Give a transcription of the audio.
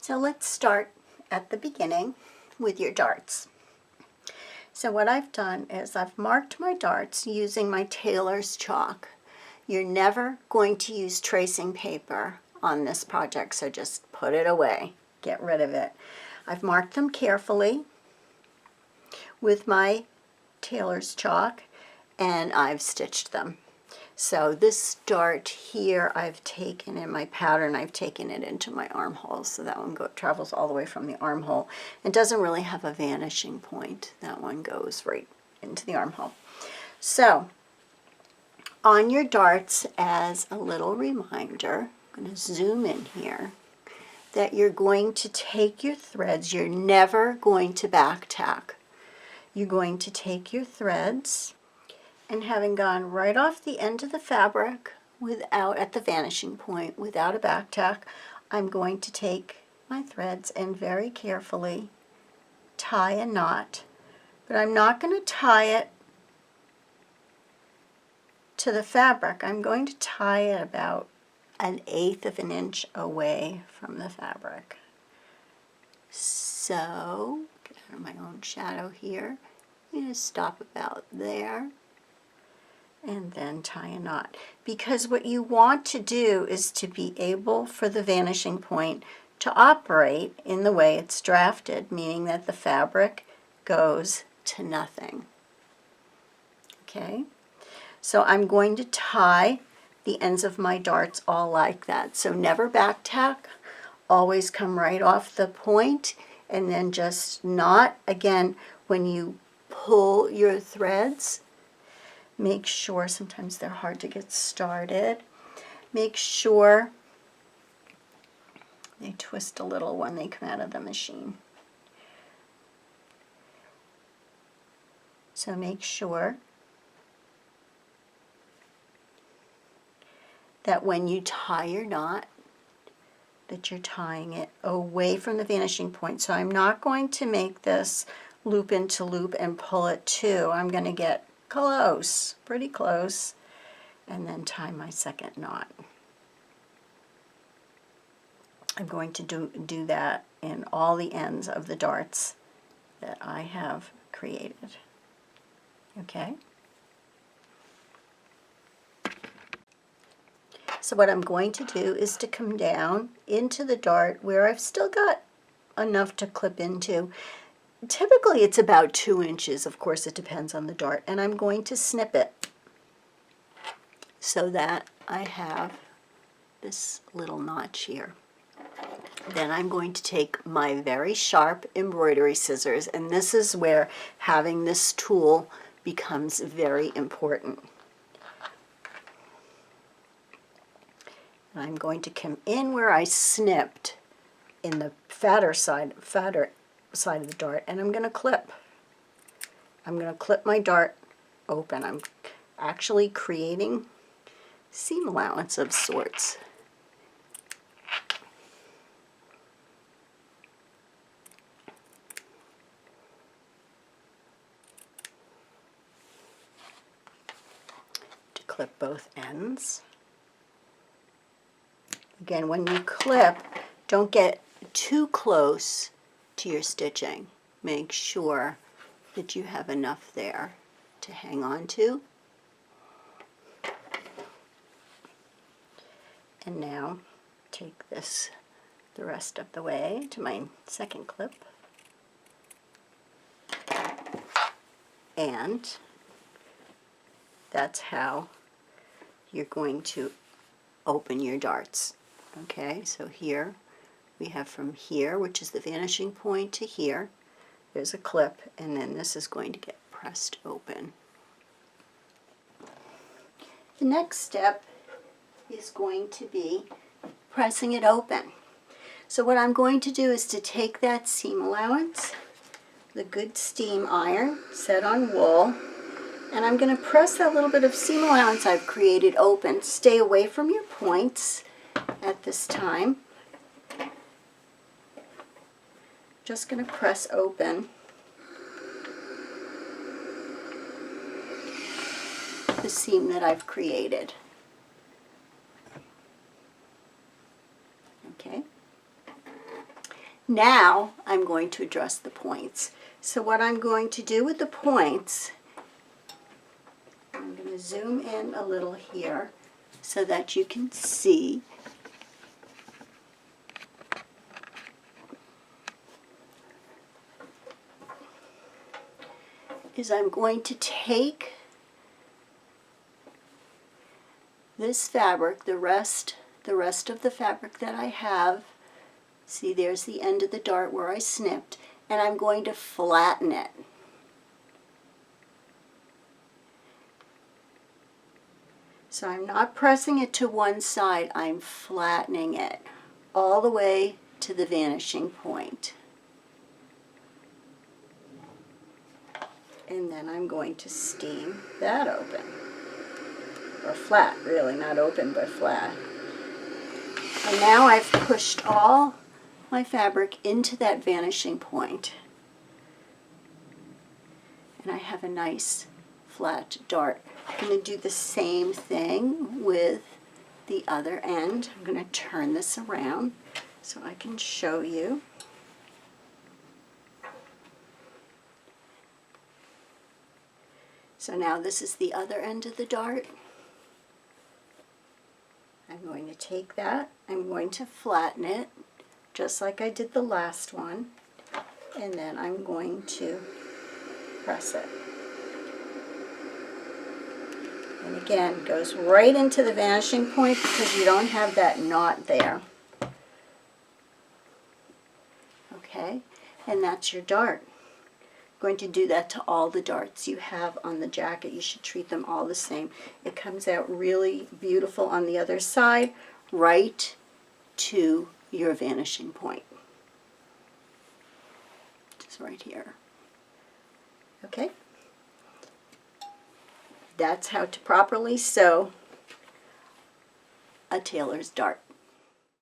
So let's start at the beginning with your darts. So what I've done is I've marked my darts using my tailor's chalk. You're never going to use tracing paper on this project, so just put it away. Get rid of it. I've marked them carefully with my tailor's chalk, and I've stitched them. So this dart here I've taken in my pattern, I've taken it into my armhole, so that one travels all the way from the armhole. It doesn't really have a vanishing point. That one goes right into the armhole. So on your darts, as a little reminder, I'm going to zoom in here, that you're going to take your threads. You're never going to back tack. You're going to take your threads, and having gone right off the end of the fabric at the vanishing point without a back tack, I'm going to take my threads and very carefully tie a knot. But I'm not going to tie it to the fabric. I'm going to tie it about 1/8 of an inch away from the fabric. So, get out of my own shadow here. I'm going to stop about there and then tie a knot. Because what you want to do is to be able for the vanishing point to operate in the way it's drafted, meaning that the fabric goes to nothing. Okay? So I'm going to tie the ends of my darts all like that. So never back tack, always come right off the point, and then just knot. Again, when you pull your threads, make sure, sometimes they're hard to get started, make sure they twist a little when they come out of the machine. So make sure that when you tie your knot, that you're tying it away from the vanishing point. So I'm not going to make this loop into loop and pull it too. I'm going to get close, pretty close, and then tie my second knot. I'm going to do that in all the ends of the darts that I have created. Okay? So what I'm going to do is to come down into the dart where I've still got enough to clip into. Typically it's about 2 inches, of course it depends on the dart, and I'm going to snip it so that I have this little notch here. Then I'm going to take my very sharp embroidery scissors, and this is where having this tool becomes very important. And I'm going to come in where I snipped in the fatter side of the dart, and I'm going to clip. I'm going to clip my dart open. I'm actually creating seam allowance of sorts. To clip both ends. Again, when you clip, don't get too close to your stitching. Make sure that you have enough there to hang on to. And now take this the rest of the way to my second clip. And that's how you're going to open your darts. Okay, so here we have from here, which is the vanishing point, to here. There's a clip, and then this is going to get pressed open. The next step is going to be pressing it open. So what I'm going to do is to take that seam allowance, the good steam iron set on wool, and I'm going to press that little bit of seam allowance I've created open. Stay away from your points at this time. Just going to press open the seam that I've created. Okay. Now I'm going to address the points. So what I'm going to do with the points, I'm going to zoom in a little here so that you can see. Is I'm going to take this fabric, the rest of the fabric that I have, see there's the end of the dart where I snipped, and I'm going to flatten it. So I'm not pressing it to one side, I'm flattening it all the way to the vanishing point. And then I'm going to steam that open. Or flat, really, not open, but flat. And now I've pushed all my fabric into that vanishing point. And I have a nice flat dart. I'm going to do the same thing with the other end. I'm going to turn this around so I can show you. So now this is the other end of the dart. I'm going to take that, I'm going to flatten it, just like I did the last one, and then I'm going to press it. And again, goes right into the vanishing point because you don't have that knot there. Okay, and that's your dart. Going to do that to all the darts you have on the jacket. You should treat them all the same. It comes out really beautiful on the other side, right to your vanishing point. Just right here. Okay? That's how to properly sew a tailor's dart.